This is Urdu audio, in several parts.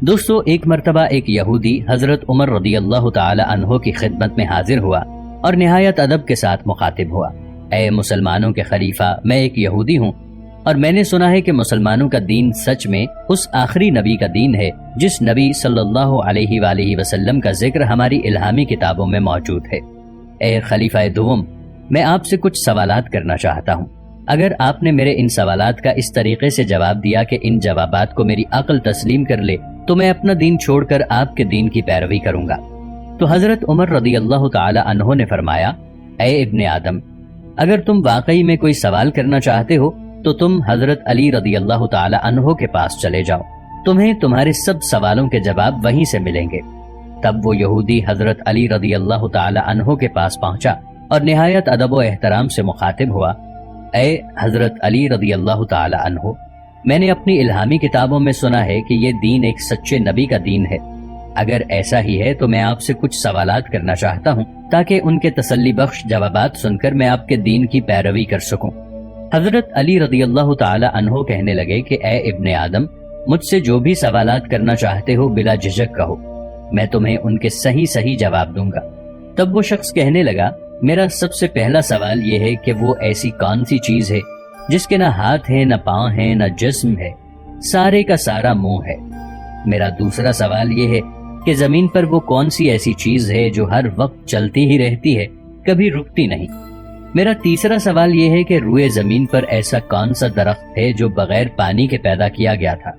دوستو، ایک مرتبہ ایک یہودی حضرت عمر رضی اللہ تعالی عنہ کی خدمت میں حاضر ہوا اور نہایت ادب کے ساتھ مخاطب ہوا۔ اے مسلمانوں کے خلیفہ، میں ایک یہودی ہوں اور میں نے سنا ہے کہ مسلمانوں کا دین سچ میں اس آخری نبی کا دین ہے جس نبی صلی اللہ علیہ وآلہ وسلم کا ذکر ہماری الہامی کتابوں میں موجود ہے۔ اے خلیفہ دوم، میں آپ سے کچھ سوالات کرنا چاہتا ہوں۔ اگر آپ نے میرے ان سوالات کا اس طریقے سے جواب دیا کہ ان جوابات کو میری عقل تسلیم کر لے تو میں اپنا دین چھوڑ کر آپ کے دین کی پیروی کروں گا۔ تو حضرت عمر رضی اللہ تعالی عنہ نے فرمایا، اے ابن آدم، اگر تم واقعی میں کوئی سوال کرنا چاہتے ہو تو تم حضرت علی رضی اللہ تعالی عنہ کے پاس چلے جاؤ، تمہیں تمہارے سب سوالوں کے جواب وہیں سے ملیں گے۔ تب وہ یہودی حضرت علی رضی اللہ تعالی عنہ کے پاس پہنچا اور نہایت ادب و احترام سے مخاطب ہوا، اے حضرت علی رضی اللہ تعالی عنہ، میں نے اپنی الہامی کتابوں میں سنا ہے کہ یہ دین ایک سچے نبی کا دین ہے۔ اگر ایسا ہی ہے تو میں آپ سے کچھ سوالات کرنا چاہتا ہوں تاکہ ان کے تسلی بخش جوابات سن کر میں آپ کے دین کی پیروی کر سکوں۔ حضرت علی رضی اللہ تعالی عنہ کہنے لگے کہ اے ابن آدم، مجھ سے جو بھی سوالات کرنا چاہتے ہو بلا جھجک کہو، میں تمہیں ان کے صحیح جواب دوں گا۔ تب وہ شخص کہنے لگا، میرا سب سے پہلا سوال یہ ہے کہ وہ ایسی کون سی چیز ہے جس کے نہ ہاتھ ہیں، نہ پاؤں ہیں، نہ جسم ہے، سارے کا سارا منہ ہے۔ میرا دوسرا سوال یہ ہے کہ زمین پر وہ کون سی ایسی چیز ہے جو ہر وقت چلتی ہی رہتی ہے، کبھی رکتی نہیں۔ میرا تیسرا سوال یہ ہے کہ روئے زمین پر ایسا کون سا درخت ہے جو بغیر پانی کے پیدا کیا گیا تھا۔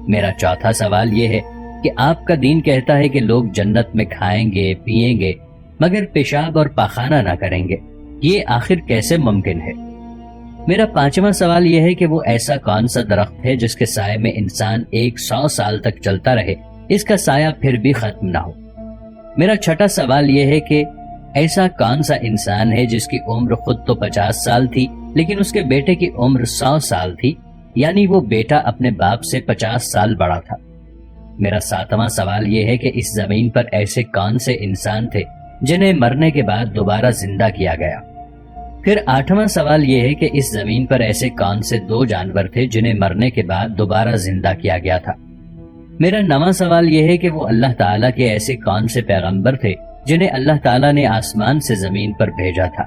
میرا چوتھا سوال یہ ہے کہ آپ کا دین کہتا ہے کہ لوگ جنت میں کھائیں گے، پیئیں گے، مگر پیشاب اور پاخانہ نہ کریں گے، یہ آخر کیسے ممکن ہے؟ میرا پانچواں سوال یہ ہے کہ وہ ایسا کون سا درخت ہے جس کے سائے میں انسان 100 سال تک چلتا رہے، اس کا سایہ پھر بھی ختم نہ ہو۔ میرا چھٹا سوال یہ ہے کہ ایسا کون سا انسان ہے جس کی عمر خود تو 50 سال تھی لیکن اس کے بیٹے کی عمر 100 سال تھی، یعنی وہ بیٹا اپنے باپ سے 50 سال بڑا تھا۔ میرا ساتواں سوال یہ ہے کہ اس زمین پر ایسے کون سے انسان تھے جنہیں مرنے کے بعد دوبارہ زندہ کیا گیا۔ پھر آٹھواں سوال یہ ہے کہ اس زمین پر ایسے کون سے 2 جانور تھے جنہیں مرنے کے بعد دوبارہ زندہ کیا گیا تھا۔ میرا 9واں سوال یہ ہے کہ وہ اللہ تعالیٰ کے ایسے کون سے پیغمبر تھے جنہیں اللہ تعالیٰ نے آسمان سے زمین پر بھیجا تھا۔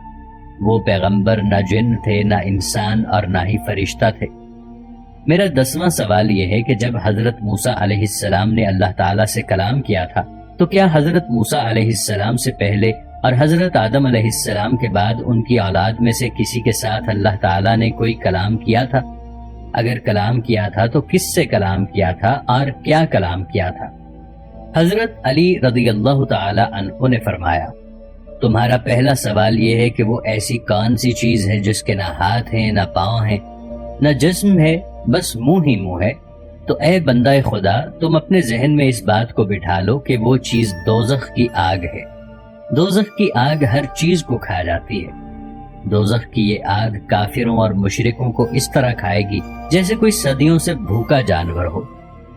وہ پیغمبر نہ جن تھے، نہ انسان اور نہ ہی فرشتہ تھے۔ میرا 10واں سوال یہ ہے کہ جب حضرت موسیٰ علیہ السلام نے اللہ تعالیٰ سے کلام کیا تھا تو کیا حضرت موسیٰ علیہ السلام سے پہلے اور حضرت آدم علیہ السلام کے بعد ان کی اولاد میں سے کسی کے ساتھ اللہ تعالیٰ نے کوئی کلام کیا تھا؟ اگر کلام کیا تھا تو کس سے کلام کیا تھا اور کیا کلام کیا تھا؟ حضرت علی رضی اللہ تعالی عنہ نے فرمایا، تمہارا پہلا سوال یہ ہے کہ وہ ایسی کون سی چیز ہے جس کے نہ ہاتھ ہیں، نہ پاؤں ہیں، نہ جسم ہے، بس منہ ہی منہ ہے۔ تو اے بندہ خدا، تم اپنے ذہن میں اس بات کو بٹھا لو کہ وہ چیز دوزخ کی آگ ہے۔ دوزخ کی آگ ہر چیز کو کھا جاتی ہے۔ دوزخ کی یہ آگ کافروں اور مشرکوں کو اس طرح کھائے گی جیسے کوئی صدیوں سے بھوکا جانور ہو۔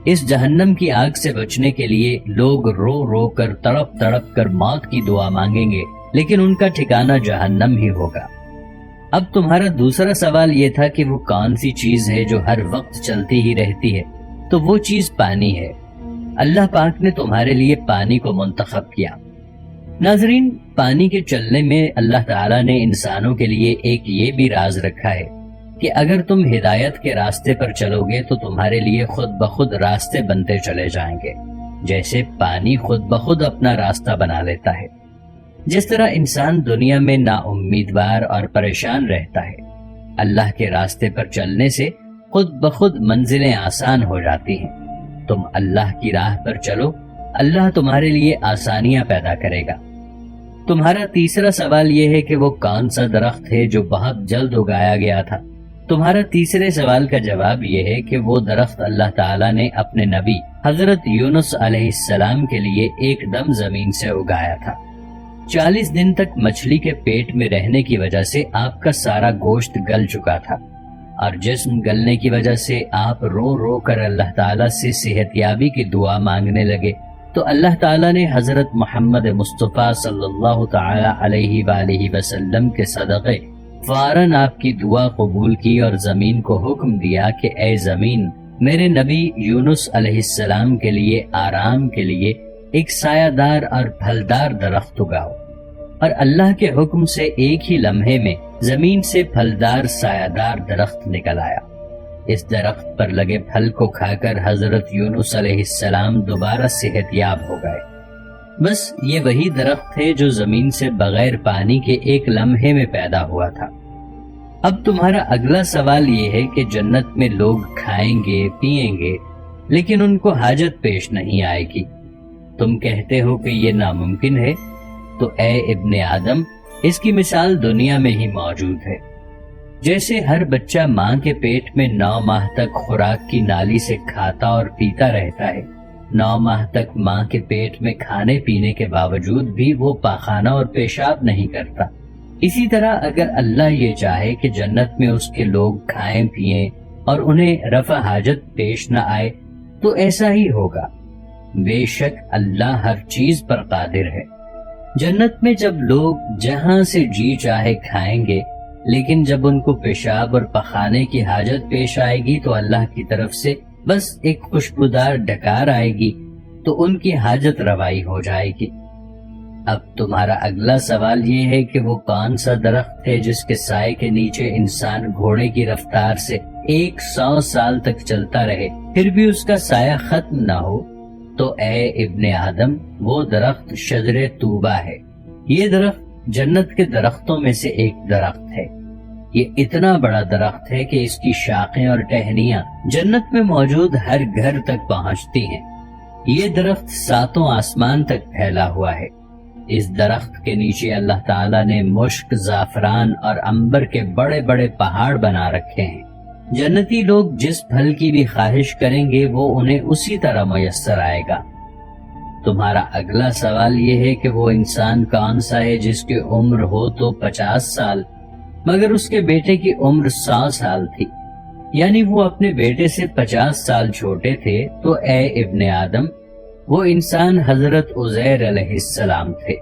اس جہنم کی آگ سے بچنے کے لیے لوگ رو رو کر، تڑپ تڑپ کر موت کی دعا مانگیں گے، لیکن ان کا ٹھکانہ جہنم ہی ہوگا۔ اب تمہارا دوسرا سوال یہ تھا کہ وہ کون سی چیز ہے جو ہر وقت چلتی ہی رہتی ہے، تو وہ چیز پانی ہے۔ اللہ پاک نے تمہارے لیے پانی کو منتخب کیا۔ ناظرین، پانی کے چلنے میں اللہ تعالیٰ نے انسانوں کے لیے ایک یہ بھی راز رکھا ہے کہ اگر تم ہدایت کے راستے پر چلو گے تو تمہارے لیے خود بخود راستے بنتے چلے جائیں گے، جیسے پانی خود بخود اپنا راستہ بنا لیتا ہے۔ جس طرح انسان دنیا میں نا امیدوار اور پریشان رہتا ہے، اللہ کے راستے پر چلنے سے خود بخود منزلیں آسان ہو جاتی ہیں۔ تم اللہ کی راہ پر چلو، اللہ تمہارے لیے آسانیاں پیدا کرے گا۔ تمہارا تیسرا سوال یہ ہے کہ وہ کون سا درخت ہے جو بہت جلد اگایا گیا تھا۔ تمہارا تیسرے سوال کا جواب یہ ہے کہ وہ درخت اللہ تعالیٰ نے اپنے نبی حضرت یونس علیہ السلام کے لیے ایک دم زمین سے اگایا تھا۔ 40 دن تک مچھلی کے پیٹ میں رہنے کی وجہ سے آپ کا سارا گوشت گل چکا تھا، اور جسم گلنے کی وجہ سے آپ رو رو کر اللہ تعالیٰ سے صحت یابی کی دعا مانگنے لگے، تو اللہ تعالیٰ نے حضرت محمد مصطفیٰ صلی اللہ تعالی علیہ وآلہ وسلم کے صدقے فوراً آپ کی دعا قبول کی اور زمین کو حکم دیا کہ اے زمین، میرے نبی یونس علیہ السلام کے لیے آرام کے لیے ایک سایہ دار اور پھلدار درخت اگاؤ، اور اللہ کے حکم سے ایک ہی لمحے میں زمین سے پھلدار سایہ دار درخت نکل آیا۔ اس درخت پر لگے پھل کو کھا کر حضرت یونس علیہ السلام دوبارہ صحت یاب ہو گئے۔ بس یہ وہی درخت ہے جو زمین سے بغیر پانی کے ایک لمحے میں پیدا ہوا تھا۔ اب تمہارا اگلا سوال یہ ہے کہ جنت میں لوگ کھائیں گے پیئیں گے لیکن ان کو حاجت پیش نہیں آئے گی۔ تم کہتے ہو کہ یہ ناممکن ہے، تو اے ابن آدم، اس کی مثال دنیا میں ہی موجود ہے۔ جیسے ہر بچہ ماں کے پیٹ میں 9 ماہ تک خوراک کی نالی سے کھاتا اور پیتا رہتا ہے، 9 ماہ تک ماں کے پیٹ میں کھانے پینے کے باوجود بھی وہ پاخانہ اور پیشاب نہیں کرتا، اسی طرح اگر اللہ یہ چاہے کہ جنت میں اس کے لوگ کھائیں پیئیں اور انہیں رفع حاجت پیش نہ آئے تو ایسا ہی ہوگا۔ بے شک اللہ ہر چیز پر قادر ہے۔ جنت میں جب لوگ جہاں سے جی چاہے کھائیں گے، لیکن جب ان کو پیشاب اور پخانے کی حاجت پیش آئے گی تو اللہ کی طرف سے بس ایک خوشبودار ڈکار آئے گی تو ان کی حاجت روائی ہو جائے گی۔ اب تمہارا اگلا سوال یہ ہے کہ وہ کون سا درخت ہے جس کے سائے کے نیچے انسان گھوڑے کی رفتار سے 100 سال تک چلتا رہے پھر بھی اس کا سایہ ختم نہ ہو؟ تو اے ابن آدم، وہ درخت شجر طوبہ ہے۔ یہ درخت جنت کے درختوں میں سے ایک درخت ہے۔ یہ اتنا بڑا درخت ہے کہ اس کی شاخیں اور ٹہنیاں جنت میں موجود ہر گھر تک پہنچتی ہیں۔ یہ درخت 7 آسمان تک پھیلا ہوا ہے۔ اس درخت کے نیچے اللہ تعالیٰ نے مشک، زعفران اور عنبر کے بڑے بڑے پہاڑ بنا رکھے ہیں۔ جنتی لوگ جس پھل کی بھی خواہش کریں گے وہ انہیں اسی طرح میسر آئے گا۔ تمہارا اگلا سوال یہ ہے کہ وہ انسان کون سا ہے جس کی عمر ہو تو 50 سال مگر اس کے بیٹے کی عمر 100 سال تھی، یعنی وہ اپنے بیٹے سے 50 سال چھوٹے تھے؟ تو اے ابن آدم، وہ انسان حضرت عزیر علیہ السلام تھے۔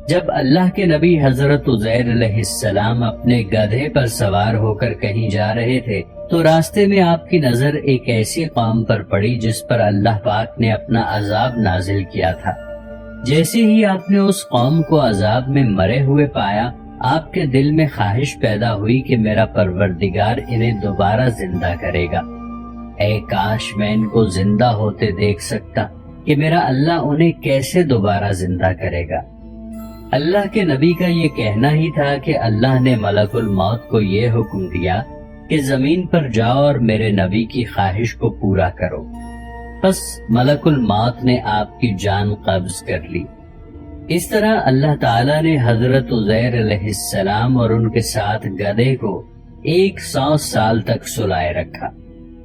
جب اللہ کے نبی حضرت عزیر علیہ السلام اپنے گدھے پر سوار ہو کر کہیں جا رہے تھے تو راستے میں آپ کی نظر ایک ایسی قوم پر پڑی جس پر اللہ پاک نے اپنا عذاب نازل کیا تھا۔ جیسے ہی آپ نے اس قوم کو عذاب میں مرے ہوئے پایا، آپ کے دل میں خواہش پیدا ہوئی کہ میرا پروردگار انہیں دوبارہ زندہ کرے گا۔ اے کاش میں ان کو زندہ ہوتے دیکھ سکتا کہ میرا اللہ انہیں کیسے دوبارہ زندہ کرے گا۔ اللہ کے نبی کا یہ کہنا ہی تھا کہ اللہ نے ملک الموت کو یہ حکم دیا کہ زمین پر جاؤ اور میرے نبی کی خواہش کو پورا کرو۔ بس ملک الموت نے آپ کی جان قبض کر لی۔ اس طرح اللہ تعالیٰ نے حضرت عزیر علیہ السلام اور ان کے ساتھ گدھے کو 100 سال تک سلائے رکھا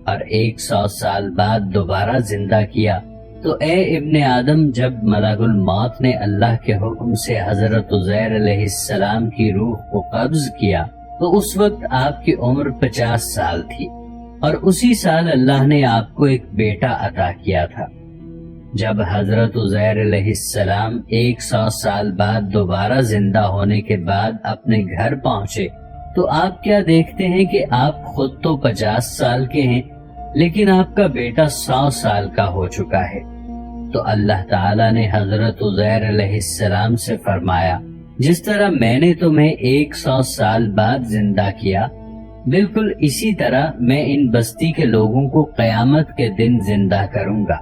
اور 100 سال بعد دوبارہ زندہ کیا۔ تو اے ابن آدم، جب ملک الموت نے اللہ کے حکم سے حضرت عزیر علیہ السلام کی روح کو قبض کیا تو اس وقت آپ کی عمر 50 سال تھی، اور اسی سال اللہ نے آپ کو ایک بیٹا عطا کیا تھا۔ جب حضرت عزیر علیہ السلام 100 سال بعد دوبارہ زندہ ہونے کے بعد اپنے گھر پہنچے تو آپ کیا دیکھتے ہیں کہ آپ خود تو 50 سال کے ہیں لیکن آپ کا بیٹا 100 سال کا ہو چکا ہے۔ تو اللہ تعالیٰ نے حضرت عزیر علیہ السلام سے فرمایا، جس طرح میں نے تمہیں 100 سال بعد زندہ کیا، بالکل اسی طرح میں ان بستی کے لوگوں کو قیامت کے دن زندہ کروں گا۔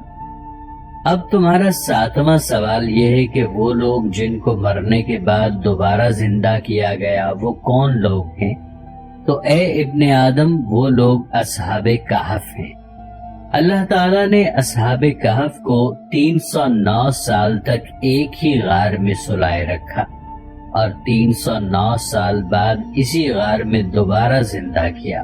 اب تمہارا 7واں سوال یہ ہے کہ وہ لوگ جن کو مرنے کے بعد دوبارہ زندہ کیا گیا وہ کون لوگ ہیں؟ تو اے ابن آدم، وہ لوگ اصحاب کہف ہیں۔ اللہ تعالیٰ نے اصحاب کہف کو 309 سال تک ایک ہی غار میں سلائے رکھا اور 309 سال بعد اسی غار میں دوبارہ زندہ کیا۔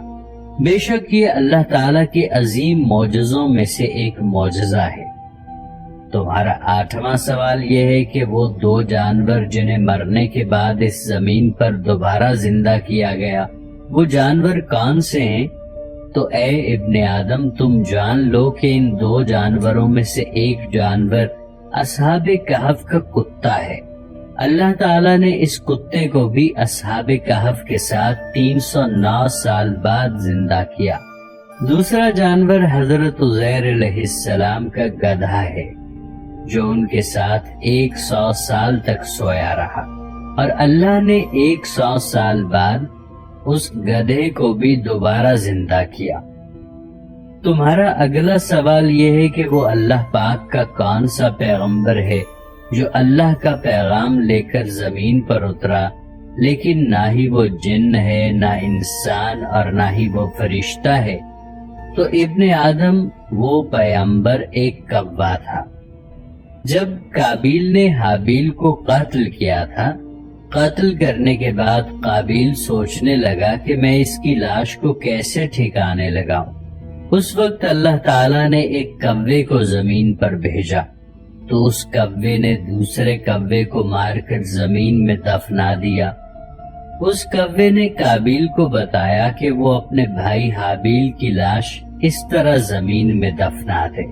بے شک یہ اللہ تعالیٰ کے عظیم معجزوں میں سے ایک معجزہ ہے۔ تمہارا 8واں سوال یہ ہے کہ وہ 2 جانور جنہیں مرنے کے بعد اس زمین پر دوبارہ زندہ کیا گیا وہ جانور کون سے ہیں؟ تو اے ابن آدم، تم جان لو کہ ان 2 جانوروں میں سے ایک جانور اصحاب کہف کا کتا ہے۔ اللہ تعالیٰ نے اس کتے کو بھی اصحاب کہف کے ساتھ 309 سال بعد زندہ کیا۔ دوسرا جانور حضرت عزیر علیہ السلام کا گدھا ہے جو ان کے ساتھ 100 سال تک سویا رہا، اور اللہ نے 100 سال بعد اس گدھے کو بھی دوبارہ زندہ کیا۔ تمہارا اگلا سوال یہ ہے کہ وہ اللہ پاک کا کون سا پیغمبر ہے جو اللہ کا پیغام لے کر زمین پر اترا، لیکن نہ ہی وہ جن ہے، نہ انسان، اور نہ ہی وہ فرشتہ ہے؟ تو ابن آدم وہ پیغمبر ایک کوا تھا۔ جب قابیل نے حابیل کو قتل کیا تھا، قتل کرنے کے بعد قابیل سوچنے لگا کہ میں اس کی لاش کو کیسے ٹھکانے لگاؤں۔ اس وقت اللہ تعالیٰ نے ایک کوے کو زمین پر بھیجا، تو اس کوے نے دوسرے کوے کو مار کر زمین میں دفنا دیا۔ اس کوے نے قابیل کو بتایا کہ وہ اپنے بھائی حابیل کی لاش اس طرح زمین میں دفنا دے۔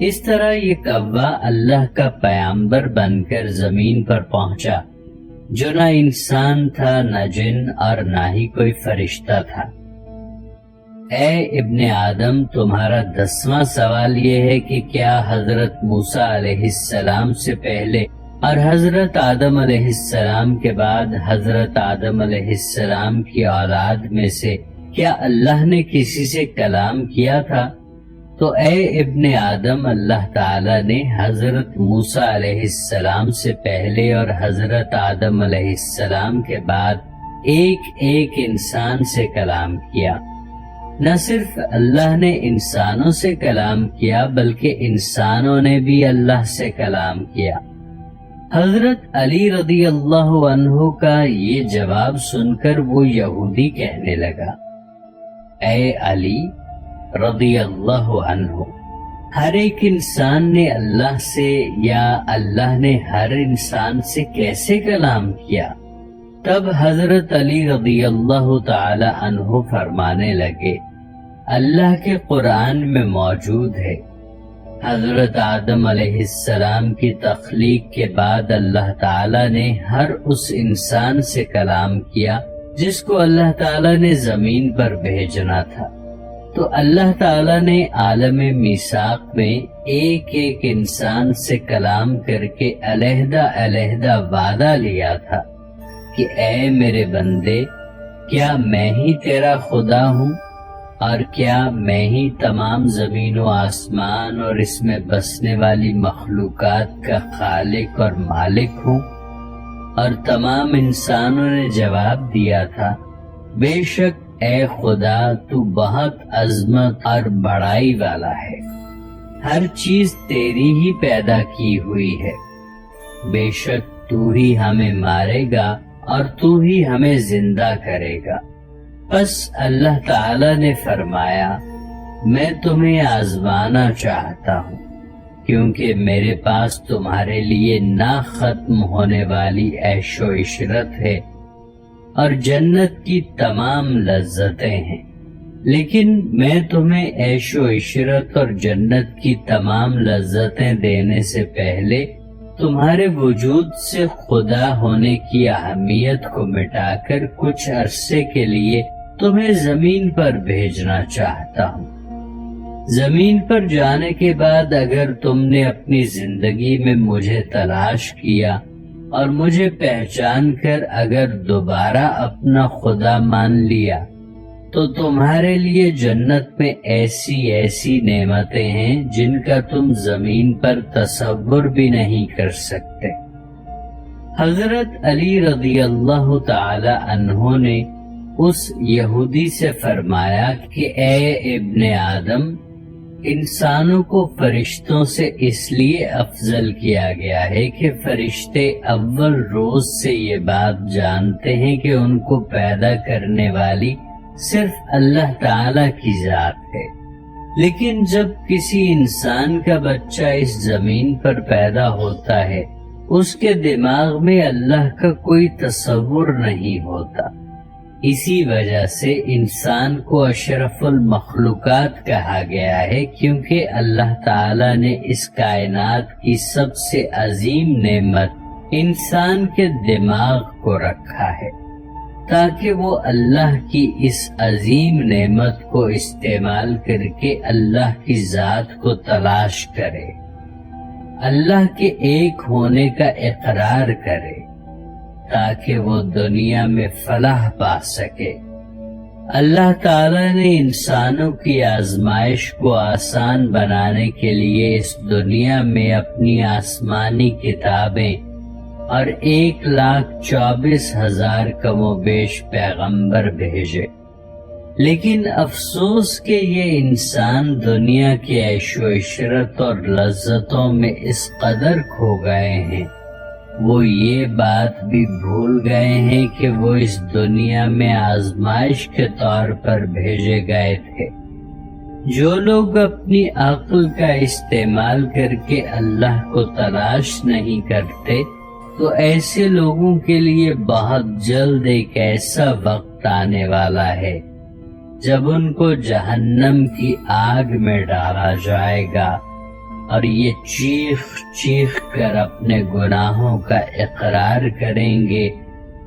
اس طرح یہ کوا اللہ کا پیغمبر بن کر زمین پر پہنچا، جو نہ انسان تھا، نہ جن، اور نہ ہی کوئی فرشتہ تھا۔ اے ابن آدم، تمہارا 10واں سوال یہ ہے کہ کیا حضرت موسیٰ علیہ السلام سے پہلے اور حضرت آدم علیہ السلام کے بعد حضرت آدم علیہ السلام کی اولاد میں سے کیا اللہ نے کسی سے کلام کیا تھا؟ تو اے ابن آدم، اللہ تعالیٰ نے حضرت موسیٰ علیہ السلام سے پہلے اور حضرت آدم علیہ السلام کے بعد ایک ایک انسان سے کلام کیا۔ نہ صرف اللہ نے انسانوں سے کلام کیا بلکہ انسانوں نے بھی اللہ سے کلام کیا۔ حضرت علی رضی اللہ عنہ کا یہ جواب سن کر وہ یہودی کہنے لگا، اے علی رضی اللہ عنہ، ہر ایک انسان نے اللہ سے یا اللہ نے ہر انسان سے کیسے کلام کیا؟ تب حضرت علی رضی اللہ تعالی عنہ فرمانے لگے، اللہ کے قرآن میں موجود ہے، حضرت آدم علیہ السلام کی تخلیق کے بعد اللہ تعالی نے ہر اس انسان سے کلام کیا جس کو اللہ تعالی نے زمین پر بھیجنا تھا۔ تو اللہ تعالیٰ نے عالم میثاق میں ایک ایک انسان سے کلام کر کے علیحدہ علیحدہ وعدہ لیا تھا کہ اے میرے بندے، کیا میں ہی تیرا خدا ہوں، اور کیا میں ہی تمام زمین و آسمان اور اس میں بسنے والی مخلوقات کا خالق اور مالک ہوں؟ اور تمام انسانوں نے جواب دیا تھا، بے شک اے خدا، تو بہت عظمت اور بڑائی والا ہے، ہر چیز تیری ہی پیدا کی ہوئی ہے، بے شک تو ہی ہمیں مارے گا اور تو ہی ہمیں زندہ کرے گا۔ پس اللہ تعالی نے فرمایا، میں تمہیں آزمانا چاہتا ہوں کیونکہ میرے پاس تمہارے لیے نہ ختم ہونے والی عیش و عشرت ہے اور جنت کی تمام لذتیں ہیں، لیکن میں تمہیں عیش و عشرت اور جنت کی تمام لذتیں دینے سے پہلے تمہارے وجود سے خدا ہونے کی اہمیت کو مٹا کر کچھ عرصے کے لیے تمہیں زمین پر بھیجنا چاہتا ہوں۔ زمین پر جانے کے بعد اگر تم نے اپنی زندگی میں مجھے تلاش کیا اور مجھے پہچان کر اگر دوبارہ اپنا خدا مان لیا تو تمہارے لیے جنت میں ایسی ایسی نعمتیں ہیں جن کا تم زمین پر تصور بھی نہیں کر سکتے۔ حضرت علی رضی اللہ تعالی عنہ نے اس یہودی سے فرمایا کہ اے ابن آدم، انسانوں کو فرشتوں سے اس لیے افضل کیا گیا ہے کہ فرشتے اول روز سے یہ بات جانتے ہیں کہ ان کو پیدا کرنے والی صرف اللہ تعالی کی ذات ہے، لیکن جب کسی انسان کا بچہ اس زمین پر پیدا ہوتا ہے اس کے دماغ میں اللہ کا کوئی تصور نہیں ہوتا۔ اسی وجہ سے انسان کو اشرف المخلوقات کہا گیا ہے، کیونکہ اللہ تعالی نے اس کائنات کی سب سے عظیم نعمت انسان کے دماغ کو رکھا ہے تاکہ وہ اللہ کی اس عظیم نعمت کو استعمال کر کے اللہ کی ذات کو تلاش کرے، اللہ کے ایک ہونے کا اقرار کرے تاکہ وہ دنیا میں فلاح پا سکے۔ اللہ تعالیٰ نے انسانوں کی آزمائش کو آسان بنانے کے لیے اس دنیا میں اپنی آسمانی کتابیں اور 1,24,000 کم و بیش پیغمبر بھیجے، لیکن افسوس کہ یہ انسان دنیا کی عیش و عشرت اور لذتوں میں اس قدر کھو گئے ہیں، وہ یہ بات بھی بھول گئے ہیں کہ وہ اس دنیا میں آزمائش کے طور پر بھیجے گئے تھے۔ جو لوگ اپنی عقل کا استعمال کر کے اللہ کو تلاش نہیں کرتے، تو ایسے لوگوں کے لیے بہت جلد ایک ایسا وقت آنے والا ہے جب ان کو جہنم کی آگ میں ڈالا جائے گا، اور یہ چیخ چیخ کر اپنے گناہوں کا اقرار کریں گے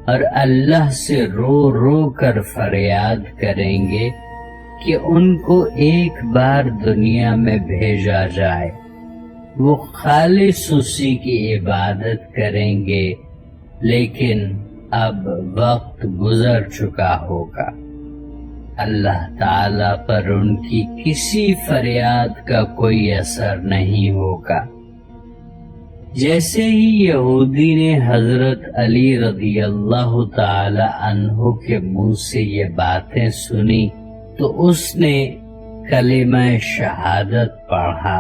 اور اللہ سے رو رو کر فریاد کریں گے کہ ان کو ایک بار دنیا میں بھیجا جائے، وہ خالص اسی کی عبادت کریں گے، لیکن اب وقت گزر چکا ہوگا، اللہ تعالیٰ پر ان کی کسی فریاد کا کوئی اثر نہیں ہوگا۔ جیسے ہی یہودی نے حضرت علی رضی اللہ تعالی عنہ کے منہ سے یہ باتیں سنی تو اس نے کلمہ شہادت پڑھا،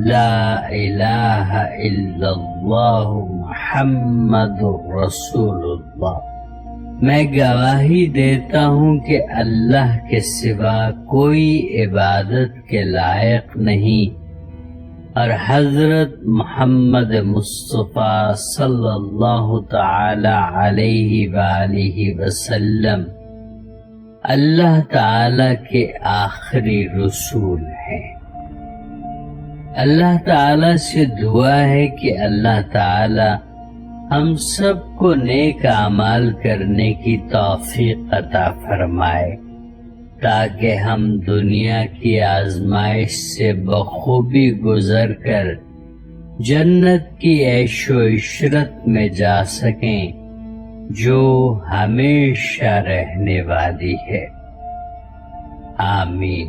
لا الہ الا اللہ محمد رسول اللہ، میں گواہی دیتا ہوں کہ اللہ کے سوا کوئی عبادت کے لائق نہیں، اور حضرت محمد مصطفیٰ صلی اللہ تعالی علیہ وآلہ وسلم اللہ تعالی کے آخری رسول ہیں۔ اللہ تعالی سے دعا ہے کہ اللہ تعالی ہم سب کو نیک اعمال کرنے کی توفیق عطا فرمائے، تاکہ ہم دنیا کی آزمائش سے بخوبی گزر کر جنت کی عیش و عشرت میں جا سکیں جو ہمیشہ رہنے والی ہے۔ آمین۔